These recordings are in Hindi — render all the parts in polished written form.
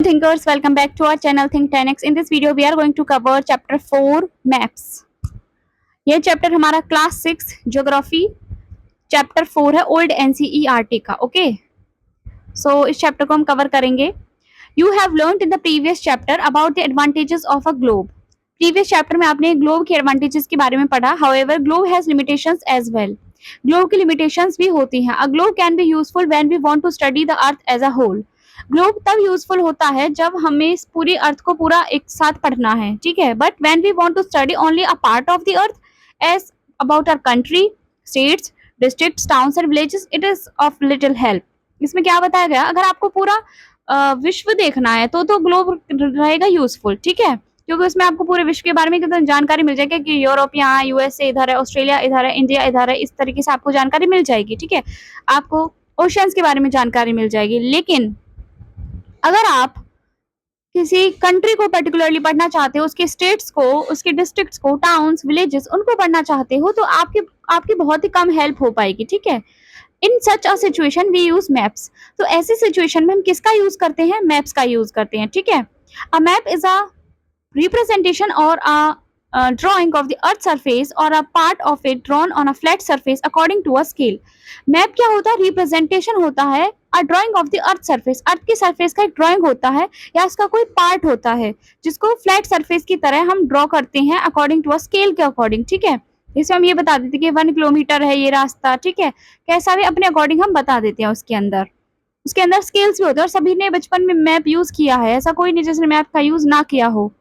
Thinkers, welcome back to our channel Think 10x. In this video, we are going to cover chapter 4 Maps. ये चैप्टर हमारा क्लास 6 ज्योग्राफी चैप्टर 4 है ओल्ड एनसीईआरटी का. ओके, सो इस चैप्टर को हम कवर करेंगे. You have learned in the previous chapter about the advantages of a globe. Previous chapter में आपने ग्लोब के एडवांटेजेस के बारे में पढ़ा. However globe has limitations as well. Globe की लिमिटेशंस भी होती हैं. A globe can be useful when we want to study the earth as a whole. Globe तब यूजफुल होता है जब हमें इस पूरी अर्थ को पूरा एक साथ पढ़ना है, ठीक है. But when we want to study only a part of the earth as about our country, states, districts, towns and villages, it is of little help. इसमें क्या बताया गया, अगर आपको पूरा विश्व देखना है तो ग्लोब रहेगा यूजफुल, ठीक है, क्योंकि उसमें आपको पूरे विश्व के बारे में कितनी जानकारी मिल जाएगी कि यूरोप यहाँ, यूएसए इधर है, ऑस्ट्रेलिया इधर है, इंडिया इधर है, इस तरीके से आपको जानकारी मिल जाएगी, ठीक है. आपको ओशियंस के बारे में जानकारी मिल जाएगी. लेकिन अगर आप किसी कंट्री को पर्टिकुलरली पढ़ना चाहते हो, उसके स्टेट्स को, उसके डिस्ट्रिक्ट्स को, टाउन्स, विलेजेस, उनको पढ़ना चाहते हो, तो आपकी बहुत ही कम हेल्प हो पाएगी, ठीक है. In such a situation we use maps. तो ऐसी सिचुएशन में हम किसका यूज करते हैं, मैप्स का यूज करते हैं, ठीक है. A map is a representation or a drawing of the earth surface or a part of it drawn on a flat surface according to a scale. Map क्या होता है, रिप्रेजेंटेशन होता है, a drawing of the earth surface, अर्थ की सरफेस का एक ड्राइंग होता है या उसका कोई पार्ट होता है जिसको फ्लैट सरफेस की तरह हम ड्रॉ करते हैं अकॉर्डिंग टू अ स्केल के अकॉर्डिंग, ठीक है. इसमें हम ये बता देते हैं कि 1 किलोमीटर है ये रास्ता, ठीक है, कैसा भी अपने अकॉर्डिंग हम बता देते हैं. उसके अंदर स्केल्स भी होते हैं और सभी ने बचपन में मैप यूज किया है, ऐसा कोई नहीं जिसने मैप का यूज ना किया हो.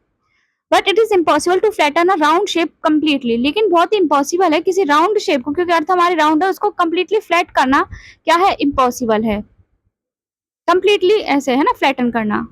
But it is impossible to flatten a round shape completely. लेकिन बहुत ही इम्पॉसिबल है किसी राउंड शेप को, क्योंकि अर्थ हमारी राउंड है, उसको कम्प्लीटली फ्लैट करना क्या है, इम्पॉसिबल है. कम्प्लीटली ऐसे है ना, फ्लैटन करना.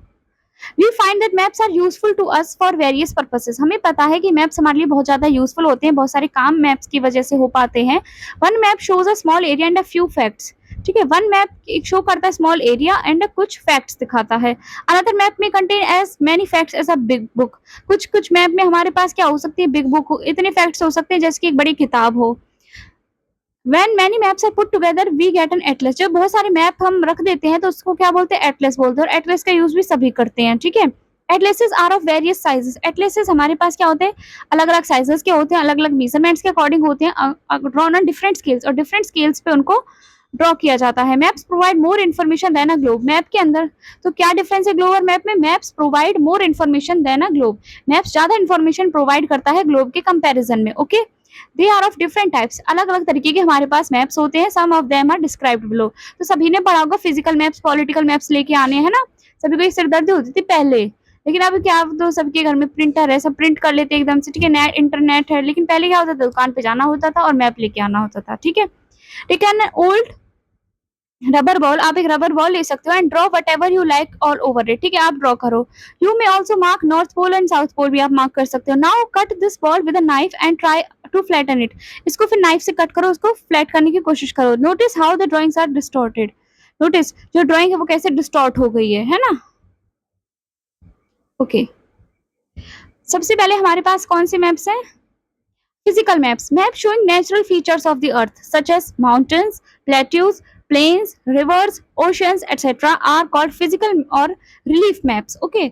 We find that maps are useful to us for various purposes. हमें पता है कि मैप्स हमारे लिए बहुत ज्यादा यूजफुल होते हैं, बहुत सारे काम मैप्स की वजह से हो पाते हैं. One map shows a small area and a few facts. ठीक है, वन मैप एक शो करता है स्मॉल एरिया एंड कुछ फैक्ट्स दिखाता है. अनदर मैप में contain as many facts as a big book. कुछ मैप में हमारे पास क्या हो सकती है, बिग बुक, इतने फैक्ट्स हो सकते हैं जैसे कि एक बड़ी किताब हो. When many maps are put together, we get an atlas. जब बहुत सारे मैप हम रख देते हैं तो उसको क्या बोलते हैं, एटलस बोलते हैं. और एटलस का यूज भी सभी करते हैं, ठीक है. Atlases are of various sizes. Atlases हमारे पास क्या होते हैं, अलग अलग साइजेस के होते हैं, अलग अलग मेजरमेंट्स के अकॉर्डिंग होते हैं, ड्रॉन ऑन डिफरेंट स्केल्स, और डिफरेंट स्केल्स पे उनको ड्रॉ किया जाता है. Maps provide more information than a globe. Map के अंदर तो क्या डिफरेंस है ग्लोब और मैप में, maps provide more information than a globe. Maps ज्यादा इन्फॉर्मेशन प्रोवाइड करता है ग्लोब के कंपेरिजन में. Okay, they are of different types. अलग अलग तरीके के हमारे पास मैप्स होते हैं. Some of them are described below. तो सभी ने पढ़ा होगा फिजिकल मैप्स, पॉलिटिकल मैप्स लेके आने हैं ना. सभी को एक सिरदर्दी होती थी पहले, लेकिन अब क्या, अब तो सबके घर में प्रिंटर है, सब प्रिंट कर लेते हैं एकदम से, ठीक है. नेट, इंटरनेट है. लेकिन पहले क्या होता था, दुकान पे जाना होता था और मैप लेके आना होता था, ठीक है. ठीक है. ओल्ड रबर बॉल, आप एक रबर बॉल ले सकते हो and draw whatever you like all over it. ठीक है, आप ड्रॉ करो. You may also mark north pole and south pole भी आप मार्क कर सकते हो. Now cut this ball with a knife and try to flatten it. इसको फिर नाइफ से कट करो, उसको फ्लैट करने की कोशिश करो. Notice how the drawings are distorted. Notice जो ड्रॉइंग है वो कैसे डिस्टॉर्ट हो गई है ना. ओके, सबसे पहले हमारे पास कौन से मैप्स हैं, physical maps. Map showing natural features of the earth such as mountains, plateaus, plains, rivers, oceans, etc. are called physical और relief maps. ओके,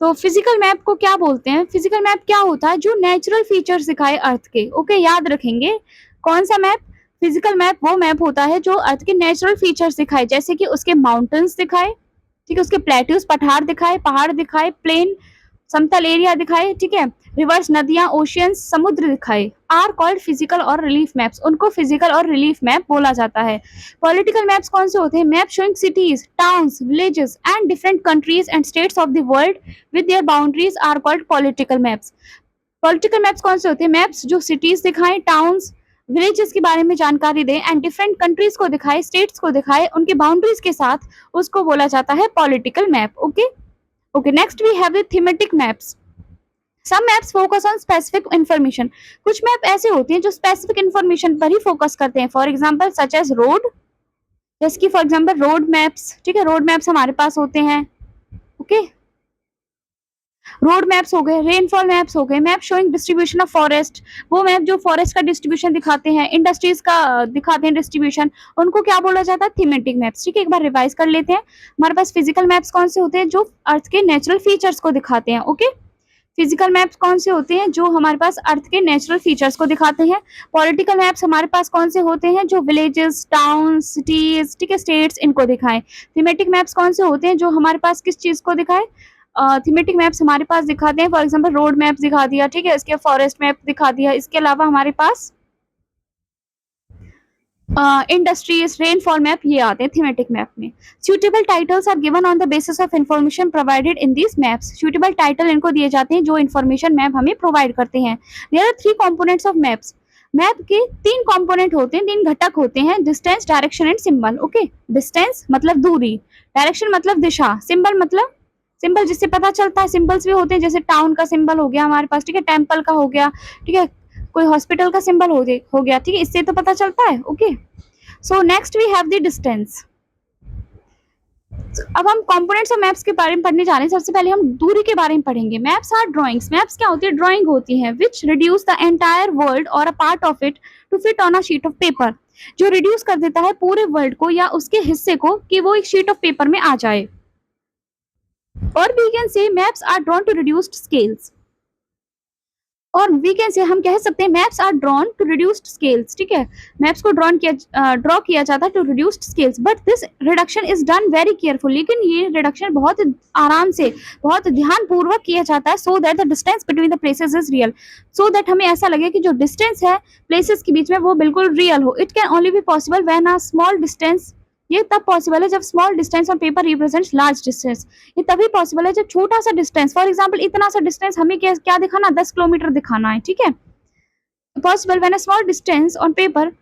तो फिजिकल मैप को क्या बोलते हैं, फिजिकल मैप क्या होता है, जो नेचुरल फीचर्स दिखाए अर्थ के. ओके, याद रखेंगे कौन सा मैप, फिजिकल मैप वो मैप होता है जो अर्थ के नेचुरल फीचर्स दिखाए, जैसे कि उसके माउंटेन्स दिखाए, ठीक है, उसके प्लेट्यूज पठार दिखाए, पहाड़ दिखाए, प्लेन समतल एरिया दिखाए, ठीक है, रिवर्स नदियां, ओशियंस, समुद्र दिखाए. आर कॉल्ड फिजिकल और रिलीफ मैप्स. उनको फिजिकल और रिलीफ मैप बोला जाता है. पॉलिटिकल मैप्स कौन से होते हैं, map showing cities, towns, villages and different countries and states of the world with their boundaries are called political maps. Political maps कौन से होते हैं, मैप्स जो सिटीज दिखाएं, टाउन्स, विलेजेस के बारे में जानकारी दें एंड डिफरेंट कंट्रीज को दिखाए, स्टेट्स को दिखाए, उनके बाउंड्रीज के साथ, उसको बोला जाता है political map. Okay. Okay, next we have the thematic maps. Some maps focus on specific information. कुछ मैप ऐसे होते हैं जो स्पेसिफिक इंफॉर्मेशन पर ही फोकस करते हैं. For example such as road, जैसे कि फॉर एग्जाम्पल रोड मैप्स, ठीक है, रोड मैप्स हमारे पास होते हैं. ओके, रोड मैप्स हो गए, रेनफॉल मैप्स हो गए, map showing distribution of forest, वो मैप जो फॉरेस्ट का डिस्ट्रीब्यूशन दिखाते हैं, इंडस्ट्रीज का दिखाते हैं डिस्ट्रीब्यूशन, उनको क्या बोला जाता है? Thematic maps. ठीक है, एक बार रिवाइज कर लेते हैं। हमारे पास फिजिकल मैप्स कौन से होते हैं? जो अर्थ के नेचुरल फीचर्स को दिखाते हैं। ओके, फिजिकल मैप्स कौन से होते हैं? जो हमारे पास अर्थ के नेचुरल फीचर्स को दिखाते हैं। पॉलिटिकल मैप्स हमारे पास कौन से होते हैं? जो विलेजेस, टाउन, सिटीज, ठीक है, स्टेट्स, इनको दिखाएं। थीमेटिक मैप्स कौन से होते हैं? जो हमारे पास किस चीज को दिखाए? थीमेटिक मैप्स हमारे पास दिखाते हैं, फॉर एग्जांपल रोड मैप दिखा दिया, ठीक है, इसके फॉरेस्ट मैप दिखा दिया, इसके अलावा हमारे पास इंडस्ट्रीज, रेनफॉल मैप, ये आते हैं थीमेटिक मैप में। Suitable titles are given on the basis of information provided in this maps. Suitable title इनको दिए जाते हैं जो इन्फॉर्मेशन मैप हमें प्रोवाइड करते हैं। There are 3 components of maps. Map के 3 कंपोनेंट होते हैं, 3 घटक होते हैं, distance, direction and symbol. Okay, distance मतलब दूरी, डायरेक्शन मतलब दिशा, सिंबल मतलब सिंबल जिससे पता चलता है। सिंबल्स भी होते हैं, जैसे टाउन का सिंबल हो गया हमारे पास, ठीक है, टेम्पल का हो गया, ठीक है, कोई हॉस्पिटल का सिंबल हो गया, ठीक है, इससे तो पता चलता है। Okay, so next we have the distance. अब हम कंपोनेंट्स ऑफ मैप्स के बारे में पढ़ने जा रहे हैं। सबसे पहले हम दूरी के बारे में पढ़ेंगे। Maps are drawings. मैप्स क्या होती है? ड्राइंग होती है which reduce the entire world और a part of it to fit on a sheet of paper. जो रिड्यूस कर देता है पूरे वर्ल्ड को या उसके हिस्से को कि वो एक शीट ऑफ पेपर में आ जाए। और we can say maps are drawn to reduced scales. और वी कैन से हम कह सकते हैं maps are drawn to reduced scales. ठीक है, मैप्स को ड्रॉ किया जाता है to reduced scales, but this reduction is done very careful. लेकिन ये रिडक्शन बहुत आराम से, बहुत ध्यान पूर्वक किया जाता है, so that the distance between the places is real. So that हमें ऐसा लगे कि जो डिस्टेंस है प्लेसेस के बीच में वो बिल्कुल रियल हो। It can only be possible when a small distance, ये तब पॉसिबल है जब small distance on paper represents large distance. ये तभी पॉसिबल है जब छोटा सा डिस्टेंस, फॉर एग्जांपल इतना सा डिस्टेंस हमें क्या दिखाना, 10 किलोमीटर दिखाना है। ठीक है, possible when a small distance on paper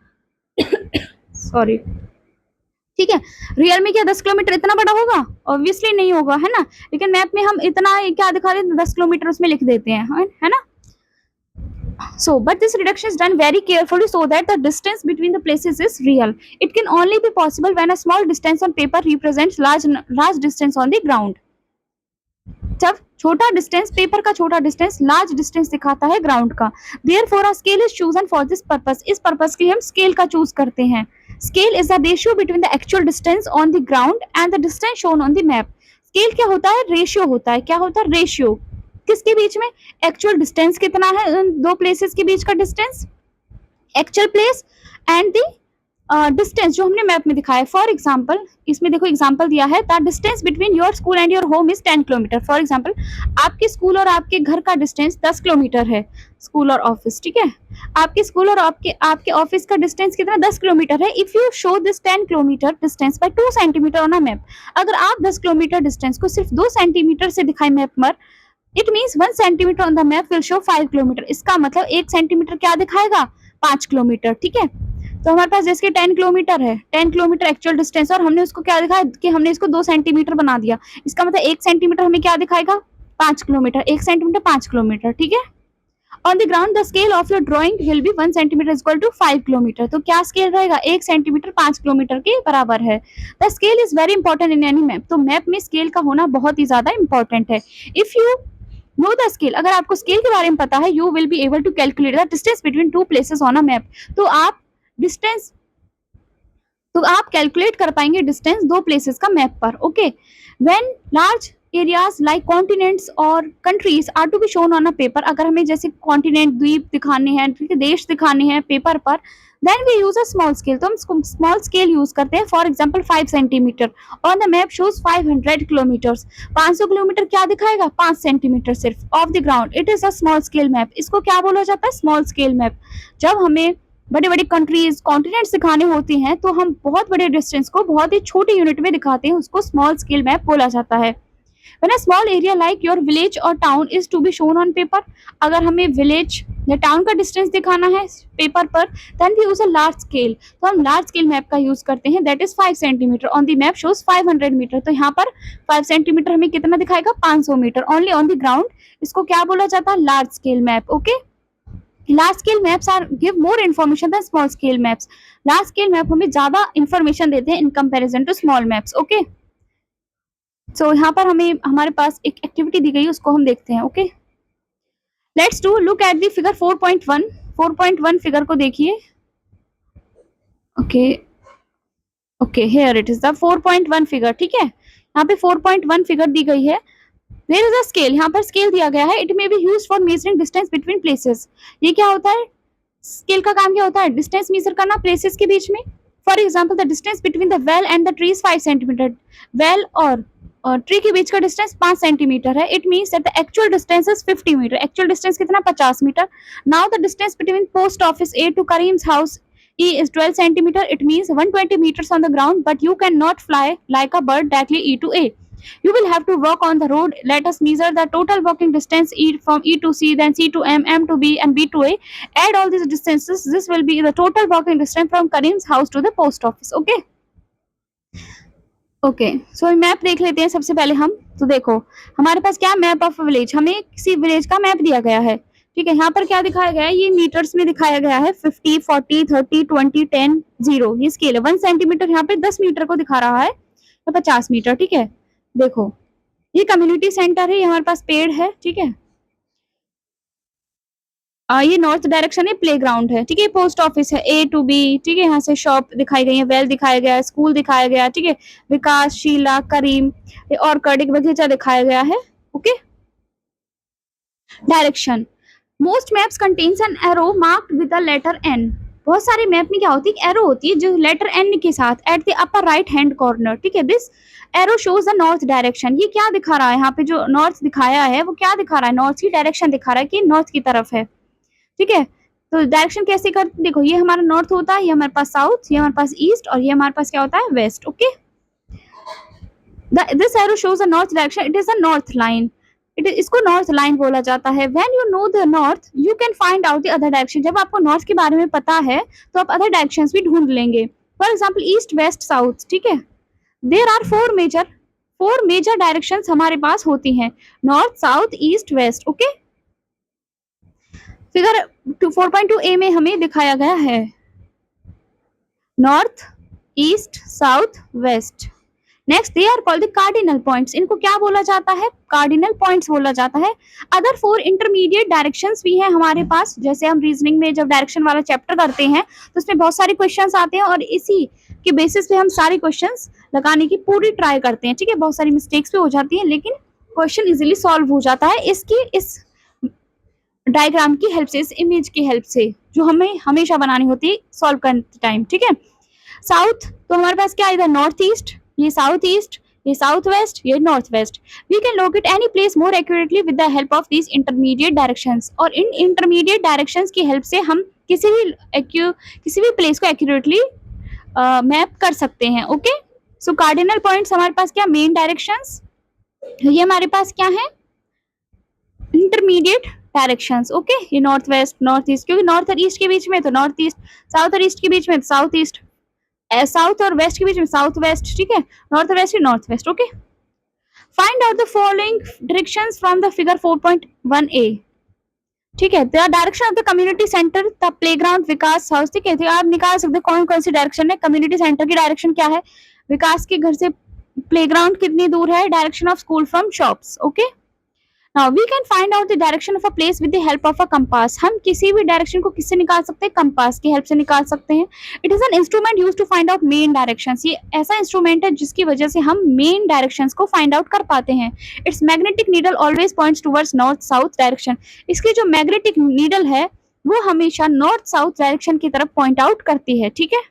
sorry, ठीक है, रियल में क्या 10 किलोमीटर इतना बड़ा होगा? ऑब्वियसली नहीं होगा, है ना। लेकिन मैप में हम इतना क्या दिखा रहे हैं, 10 किलोमीटर उसमें लिख देते हैं, है ना। So, but this reduction is done very carefully so that the distance between the places is real. It can only be possible when a small distance on paper represents large distance on the ground. जब छोटा डिस्टेंस, पेपर का छोटा डिस्टेंस लार्ज डिस्टेंस दिखाता है ग्राउंड का। Therefore, a scale is chosen for this purpose. इस पर्पस के लिए हम स्केल का चूज करते हैं। Scale is the ratio between the actual distance on the ground and the distance shown on the map. Scale क्या होता है? रेशियो होता है। क्या होता है? रेशियो। किसके बीच में? एक्चुअल डिस्टेंस कितना है उन दो प्लेसेस के बीच का distance, actual place and the distance जो हमने मैप में दिखाया। फॉर एग्जांपल, इसमें देखो एग्जांपल दिया है, the distance between your school and your home is 10 kilometre. For example, आपके स्कूल और आपके घर का डिस्टेंस 10 किलोमीटर है, स्कूल और ऑफिस। ठीक है, आपके स्कूल और आपके ऑफिस का डिस्टेंस कितना? 10 किलोमीटर है। If you show this 10 kilometre distance by 2 centimetre on a map, अगर आप 10 किलोमीटर डिस्टेंस को सिर्फ 2 सेंटीमीटर से दिखाए मैप पर, it means 1 centimetre on the map will show 5 kilometre. इसका मतलब 1 सेंटीमीटर क्या दिखाएगा? 5 किलोमीटर। ठीक है, तो हमारे पास जैसे 10 किलोमीटर है, 10 किलोमीटर एक्चुअल डिस्टेंस, और हमने उसको क्या दिखाया कि हमने इसको 2 सेंटीमीटर बना दिया। इसका मतलब 1 सेंटीमीटर हमें क्या दिखाएगा? 5 किलोमीटर। 1 centimetre 5 kilometer. ठीक है, on the ground the scale of your drawing will be 1 centimeter equal to 5 kilometer. तो क्या स्केल रहेगा? 1 सेंटीमीटर 5 किलोमीटर के बराबर है। The scale is very important in any map. तो मैप में स्केल का होना बहुत ही ज्यादा इंपॉर्टेंट है। If you know the scale, अगर आपको स्केल के बारे में पता है, you will be able to calculate the distance between 2 places on a map. तो आप कैलकुलेट कर पाएंगे डिस्टेंस 2 प्लेसेस का मैप पर। Okay, when large areas like continents और countries are to be shown on a paper, अगर हमें जैसे कॉन्टिनेंट, द्वीप दिखाने हैं, ठीक है, देश दिखाने हैं पेपर पर, then we use a small scale. तो हम स्मॉल स्केल यूज करते हैं। For example 5 centimeter on the map shows 500 kilometers. 500 kilometer क्या दिखाएगा? 5 सेंटीमीटर सिर्फ of the ground. It is a small scale map. इसको क्या बोला जाता है? Small scale map. जब हमें बड़े बड़े कंट्रीज, कॉन्टिनेंट्स दिखाने होते हैं तो हम बहुत बड़े डिस्टेंस को बहुत ही छोटे यूनिट में दिखाते हैं, उसको स्मॉल स्केल मैप बोला जाता है। When a small area like your village or town is to be shown on paper, अगर हमें विलेज या टाउन का डिस्टेंस दिखाना है पेपर पर, then we use a large scale। तो हम लार्ज स्केल मैप का यूज करते हैं, that is 5 centimeter on the map shows 500 meter. तो यहाँ पर 5 सेंटीमीटर हमें कितना दिखाएगा? 500 meter only on the ground. इसको क्या बोला जाता है? Large scale map. Okay, large scale maps are give more information than small scale maps. Large scale map हमें ज्यादा इन्फॉर्मेशन देते हैं in comparison to small maps. Okay, सो यहाँ पर हमें हमारे पास एक एक्टिविटी दी गई है, उसको हम देखते हैं। Okay, let's do look at the figure 4.1। 4.1 figure को देखिए। Okay okay, here it is the 4.1 figure. ठीक है, यहाँ पे 4.1 फिगर दी गई है। देयर इज अ स्केल, यहाँ पर स्केल दिया गया है। It may be used for measuring distance between places. ये क्या होता है? स्केल का काम क्या होता है? डिस्टेंस मेजर करना प्लेसेस के बीच में। For example, the distance between the well and the tree is 5 centimeter. Well और ट्री के बीच का डिस्टेंस 5 सेंटीमीटर है। It means that the actual distance is 50 meter. Actual distance कितना? 50 meter. Now the distance between post office A to Karim's house E is 12 centimeter. It means 120 meters on the ground, but you cannot fly like a bird directly E to A. You will have to walk on the road. Let us measure the total walking distance from E to C, then C to M, M to B, and B to A. Add all these distances. This will be the total walking distance from Karim's house to the post office. Okay. Okay, so map देख लेते हैं सबसे पहले हम। तो देखो, हमारे पास क्या मैप ऑफ विलेज, हमें किसी विलेज का मैप दिया गया है। ठीक है, यहाँ पर क्या दिखाया गया है? ये मीटर्स में दिखाया गया है। 50, 40, 30, 20, 10, 0 ये स्केल है। 1 सेंटीमीटर यहाँ पे 10 मीटर को दिखा रहा है, तो 50 मीटर। ठीक है, देखो ये कम्युनिटी सेंटर है, ये हमारे पास पेड़ है। ठीक है, ये नॉर्थ डायरेक्शन है, प्लेग्राउंड है। ठीक है, पोस्ट ऑफिस है A to B। ठीक है, यहाँ से शॉप दिखाई गई है, वेल दिखाया गया है, स्कूल दिखाया गया है। ठीक है, विकास, शीला, करीम और कर्डिक बगीचा दिखाया गया है। Okay, direction, most maps contains an arrow marked with the letter N। बहुत सारे मैप में क्या होती है? एरो होती है जो लेटर N के साथ at the upper right hand corner. ठीक है, this arrow shows the north direction. ये क्या दिखा रहा है? यहाँ पे जो नॉर्थ दिखाया है वो क्या दिखा रहा है? नॉर्थ की डायरेक्शन दिखा रहा है कि नॉर्थ की तरफ है। ठीक है, तो डायरेक्शन कैसे करते? देखो, ये हमारा नॉर्थ होता है, ये हमारे पास साउथ, ये हमारे पास ईस्ट, और ये हमारे पास क्या होता है? West. Okay, this arrow shows the north direction. It is a north line. इसको नॉर्थ लाइन बोला जाता है। When you know the north you can find out the other direction. जब आपको नॉर्थ के बारे में पता है तो आप अदर डायरेक्शंस भी ढूंढ लेंगे। For example, east, west, south. ठीक है, there are four major directions हमारे पास होती हैं, north, south, east, west. Okay, figure 4.2a में हमें दिखाया गया है north, east, south, west. Next, they are called the cardinal points. इनको क्या बोला जाता है? कार्डिनल पॉइंट्स बोला जाता है। अदर 4 इंटरमीडिएट डायरेक्शंस भी हैं हमारे पास। जैसे हम रीजनिंग में जब डायरेक्शन वाला चैप्टर करते हैं तो उसमें बहुत सारे क्वेश्चंस आते हैं और इसी के बेसिस पे हम सारे क्वेश्चंस लगाने की पूरी ट्राई करते हैं। ठीक है, बहुत सारी मिस्टेक्स भी हो जाती हैं लेकिन क्वेश्चन इजीली सॉल्व हो जाता है इस डायग्राम की हेल्प से, इस इमेज की हेल्प से, जो हमें हमेशा बनानी होती है सॉल्व करते टाइम। ठीक है, साउथ तो हमारे पास क्या, इधर नॉर्थ ईस्ट, ये साउथ ईस्ट, ये साउथ वेस्ट, ये north west. We can locate any place more accurately with the help of these intermediate directions. और इन इंटरमीडिएट डायरेक्शंस की हेल्प से हम किसी भी प्लेस को एक्यूरेटली मैप कर सकते हैं। ओके, सो कार्डिनल पॉइंट्स हमारे पास क्या, मेन डायरेक्शंस। ये हमारे पास क्या है, इंटरमीडिएट डायरेक्शंस। ओके, ये नॉर्थ वेस्ट, नॉर्थ ईस्ट, क्योंकि नॉर्थ और ईस्ट के बीच में तो नॉर्थ ईस्ट, साउथ और ईस्ट के बीच में तो साउथ ईस्ट, साउथ और वेस्ट के बीच में साउथ वेस्ट। ठीक है, north west north west. Okay, find out the following directions from the figure 4.1a। ठीक है, the direction of the community centre, the playground, Vikas house. ठीक है, आप निकाल सकते हैं कौन कौन सी डायरेक्शन है। कम्युनिटी सेंटर की डायरेक्शन क्या है? विकास के घर से प्लेग्राउंड कितनी दूर है? Direction of school from shops. Okay, Now we can find out the direction of a place with the help of a compass. हम किसी भी डायरेक्शन को किससे निकाल सकते हैं? कंपास की हेल्प से निकाल सकते हैं। It is an instrument used to find out main directions. ये ऐसा इंस्ट्रूमेंट है जिसकी वजह से हम मेन डायरेक्शंस को फाइंड आउट कर पाते हैं। Its magnetic needle always points towards north south direction. इसकी जो मैग्नेटिक नीडल है वो हमेशा नॉर्थ साउथ डायरेक्शन की तरफ पॉइंट आउट करती है। ठीक है,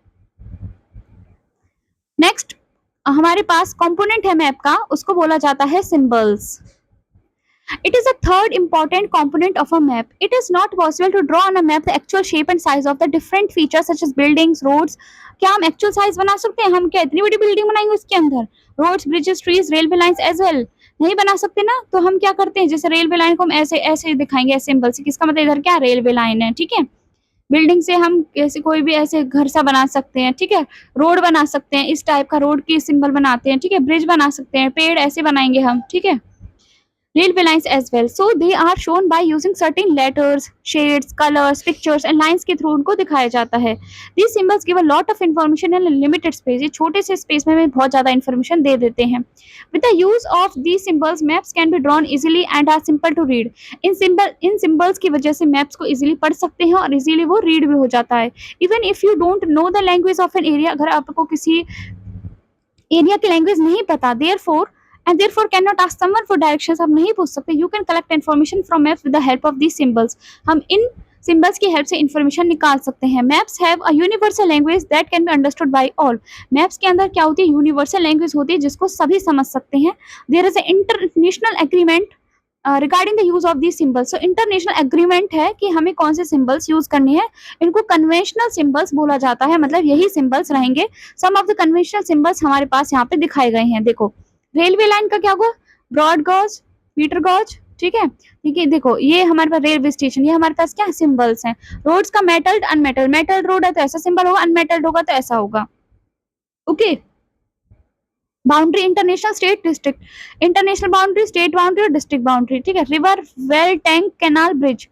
नेक्स्ट हमारे पास कंपोनेंट है मैप का, उसको बोला जाता है symbols. It is a third important component of a map. It is not possible to draw on a map the actual shape and size of the different features such as buildings, roads. क्या हम actual size बना सकते हैं? हम क्या इतनी बड़ी बिल्डिंग बनाएंगे उसके अंदर? Roads, bridges, trees, railway lines as well नहीं बना सकते ना। तो हम क्या करते हैं, जैसे रेलवे लाइन को हम ऐसे ऐसे दिखाएंगे, ऐसे सिंबल से, किसका मतलब इधर क्या रेलवे लाइन है। ठीक है, बिल्डिंग से हम ऐसे कोई भी ऐसे घर सा बना सकते हैं। ठीक है, रोड बना सकते हैं, इस टाइप का रोड की सिंबल बनाते हैं। ठीक है, ब्रिज बना सकते हैं, पेड़ ऐसे बनाएंगे हम। ठीक है, railway lines as well. So they are shown by using certain letters, shades, colors, pictures and lines के through उनको दिखाया जाता है. These symbols give a lot of information in a limited space. ये छोटे से space में हमें बहुत ज़्यादा information दे देते हैं. With the use of these symbols, maps can be drawn easily and are simple to read. In symbols की वजह से maps को easily पढ़ सकते हैं और easily वो read भी हो जाता है. Even if you don't know the language of an area, अगर आपको किसी एरिया की लैंग्वेज नहीं पता, therefore cannot ask someone for directions, आप नहीं पूछ सकते. You can collect information from maps with the help of these symbols. हम इन सिंबल्स की हेल्प से इंफॉर्मेशन निकाल सकते हैं. Maps have a universal language that can be understood by all. Maps के अंदर क्या होती है? यूनिवर्सल लैंग्वेज होती है जिसको सभी समझ सकते हैं. There is a international agreement regarding the use of this symbols. So international agreement है कि हमें कौन से सिंबल्स यूज करने हैं. इनको कन्वेंशनल सिंबल्स बोला जाता है, मतलब यही सिंबल्स रहेंगे. सम ऑफ द कन्वेंशनल सिंबल्स हमारे पास यहाँ पे दिखाए गए हैं. देखो रेलवे लाइन का क्या होगा? Broad gauge, metre gauge. ठीक है, ठीक है. देखो ये हमारे पास रेलवे स्टेशन, ये हमारे पास क्या सिंबल्स हैं. रोड्स का मेटल्ड, अनमेटल्ड. मेटल्ड रोड है तो ऐसा सिंबल होगा, अनमेटल्ड होगा तो ऐसा होगा. Okay. Boundary, international, state, district. International boundary, state boundary और डिस्ट्रिक्ट बाउंड्री. ठीक है. River, well, tank, canal, bridge.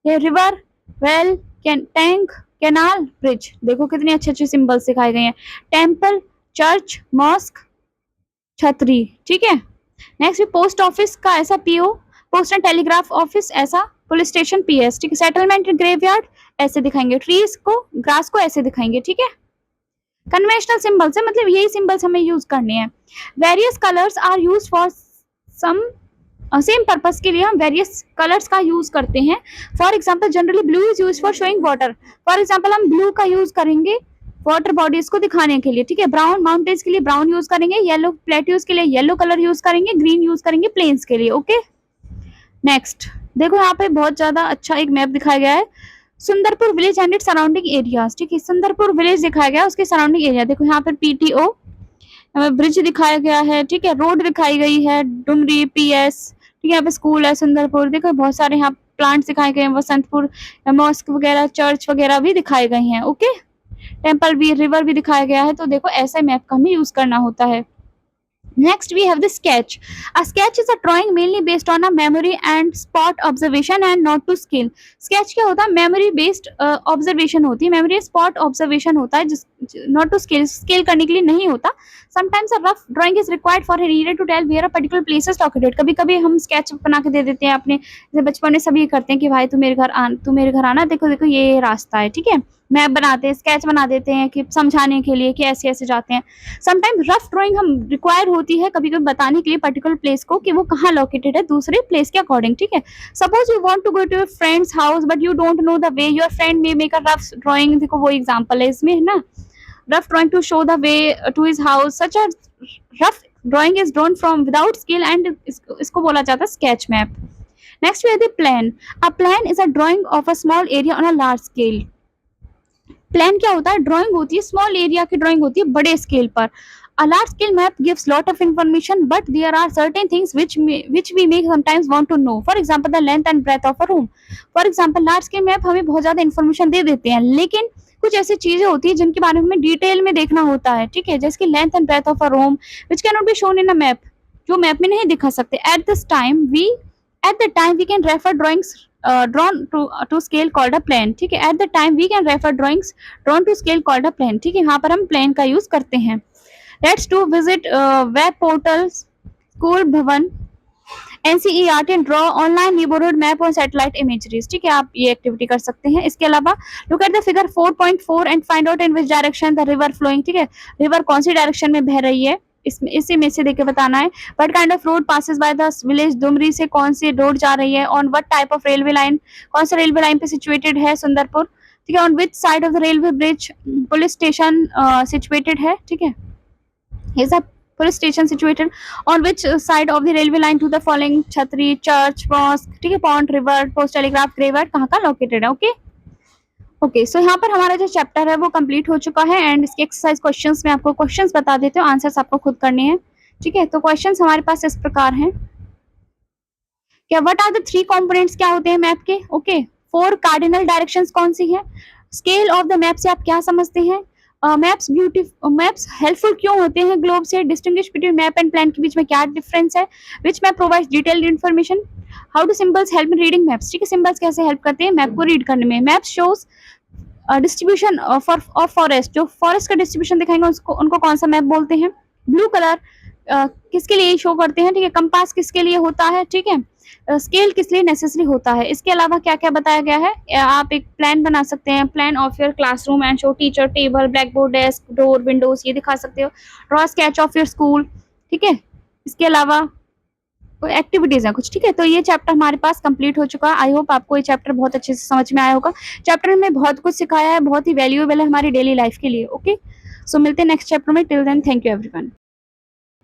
ये river, well, tank, canal, bridge. देखो कितने अच्छे अच्छे सिंबल्स दिखाए गए हैं. टेम्पल, चर्च, मॉस्क, छतरी. ठीक है. नेक्स्ट पोस्ट ऑफिस का ऐसा PO, post and telegraph office ऐसा, पुलिस स्टेशन पीएस. ठीक है. सेटलमेंट, ग्रेवयार्ड ऐसे दिखाएंगे. ट्रीज को, ग्रास को ऐसे दिखाएंगे. ठीक है. कन्वेंशनल सिंबल्स है, मतलब यही सिंबल्स हमें यूज करने हैं. Various colours are use for some same purpose के लिए हम वेरियस कलर्स का यूज करते हैं. For example generally blue is use for showing water. For example हम ब्लू का यूज करेंगे वाटर बॉडीज को दिखाने के लिए. ठीक है. ब्राउन माउंटेन्स के लिए ब्राउन यूज करेंगे. येलो प्लेट्यूज के लिए येलो कलर यूज करेंगे. ग्रीन यूज करेंगे प्लेन्स के लिए. ओके. नेक्स्ट देखो यहाँ पे बहुत ज्यादा अच्छा एक मैप दिखाया गया है. Sundarpur village and its surrounding areas. ठीक है. सुंदरपुर विलेज दिखाया गया, उसके सराउंडिंग एरिया. देखो यहाँ पे पीटीओ ब्रिज दिखाया गया है. ठीक है. रोड दिखाई गई है, डुमरी, पीएस. ठीक है. यहाँ पे स्कूल है सुंदरपुर. देखो बहुत सारे यहाँ प्लांट्स दिखाए गए हैं. वसंतपुर, मॉस्क वगैरह, चर्च वगैरह भी दिखाए गए हैं. ओके. टेम्पल भी, रिवर भी दिखाया गया है. तो देखो ऐसा मैप का हमें यूज करना होता है. Next we have the sketch. A sketch is a drawing mainly based on a memory and spot observation and not to scale. Sketch क्या होता है? memory based observation होती है. memory spot observation होता है, जिस not to scale, scale करने के लिए नहीं होता. Sometimes a rough drawing is required for a reader to tell where a particular place is located. कभी कभी हम sketch बना के दे देते हैं अपने, जैसे बचपन में सभी करते हैं कि भाई तू मेरे घर आना, देखो देखो ये रास्ता है. ठीक है. मैप बनाते हैं, स्केच बना देते हैं कि समझाने के लिए कि ऐसे ऐसे जाते हैं. समटाइम रफ ड्राइंग हम रिक्वायर होती है कभी कभी बताने के लिए पर्टिकुलर प्लेस को कि वो कहाँ लोकेटेड है दूसरे प्लेस के अकॉर्डिंग. ठीक है. Suppose you want to go to your friends house but you don't know the way, your friend may make a rough drawing. देखो वो एग्जांपल है इसमें, है ना. Rough drawing to show the way to his house. Such a rough drawing is drawn from without scale and इसको बोला जाता है sketch map. Next we have the plan. A plan is a drawing of a small area on a large scale. Plan क्या होता है? ड्राइंग होती है, स्मॉल एरिया की ड्राइंग होती है बड़े स्केल पर. A large scale map gives lot of information, but there are certain things which we may sometimes want to know. For example, the length and breadth of a room. For example, large scale map हमें बहुत ज्यादा information दे देते हैं, लेकिन कुछ ऐसी चीजें होती है जिनके बारे में हमें डिटेल में देखना होता है. ठीक है. जैसे कि length and breadth of a room which cannot be shown in a map, जो मैप में नहीं दिखा सकते. At the time we can refer drawings drawn to scale called a plan. ठीक है. At the time we can refer drawings drawn to scale called a plan. ठीक है. यहाँ पर हम plan का यूज करते हैं. Let's do visit web portals, school भवन, NCERT and draw online neighborhood map on satellite imageries. ठीक है. आप ये एक्टिविटी कर सकते हैं. इसके अलावा look at the figure 4.4 and find out in which direction the river flowing. ठीक है. रिवर कौन सी डायरेक्शन में बह रही है, इसी में से देख के बताना है. What kind of road passes by the village Dumri से कौन सी रोड जा रही है. On what type of railway line, कौन सा रेलवे लाइन पे सिचुएटेड है सुंदरपुर. ठीक है. On which side of the railway bridge police station situated है. ठीक है. Is a police station situated on which side of the railway line to the following छतरी, church, mosque. ठीक है. pond, river, post telegraph, graveyard कहाँ का लोकेटेड है. ओके. ओके. सो यहाँ पर हमारा जो चैप्टर है वो कंप्लीट हो चुका है एंड इसके एक्सरसाइज क्वेश्चंस में आपको क्वेश्चंस बता देते हो, आंसर्स आपको खुद करने हैं. ठीक है. तो क्वेश्चंस हमारे पास इस प्रकार हैं. क्या व्हाट आर द 3 कंपोनेंट्स क्या होते हैं मैप के. ओके. 4 कार्डिनल डायरेक्शंस कौन सी है. स्केल ऑफ द मैप से आप क्या समझते हैं. मैप्स हेल्पफुल क्यों होते हैं ग्लोब से? Distinguish between map and plan के बीच में क्या डिफरेंस है? Which map provides detailed information? How do symbols help in reading maps? ठीक है, सिंबल्स कैसे हेल्प करते हैं मैप को रीड करने में? Map shows distribution of forest, जो फॉरेस्ट का डिस्ट्रीब्यूशन दिखाएंगे उसको उनको कौन सा मैप बोलते हैं? ब्लू कलर किसके लिए शो करते हैं? ठीक है, कंपास किसके लिए होता है? ठीक है, स्केल किस लिए नेसेसरी होता है? इसके अलावा क्या क्या बताया गया है? आप एक प्लान बना सकते हैं, plan of your classroom and show teacher, table, black board, desk, door, Windows, ये दिखा सकते हो। Draw sketch of your school. ठीक है, इसके अलावा एक्टिविटीज है कुछ। ठीक है, तो ये चैप्टर हमारे पास कंप्लीट हो चुका है। आई होप आपको ये चैप्टर बहुत अच्छे से समझ में आया होगा। चैप्टर में बहुत कुछ सिखाया है, बहुत ही वैल्यूएबल है हमारी डेली लाइफ के लिए। ओके, सो मिलते हैं नेक्स्ट चैप्टर में। Till then, thank you everyone.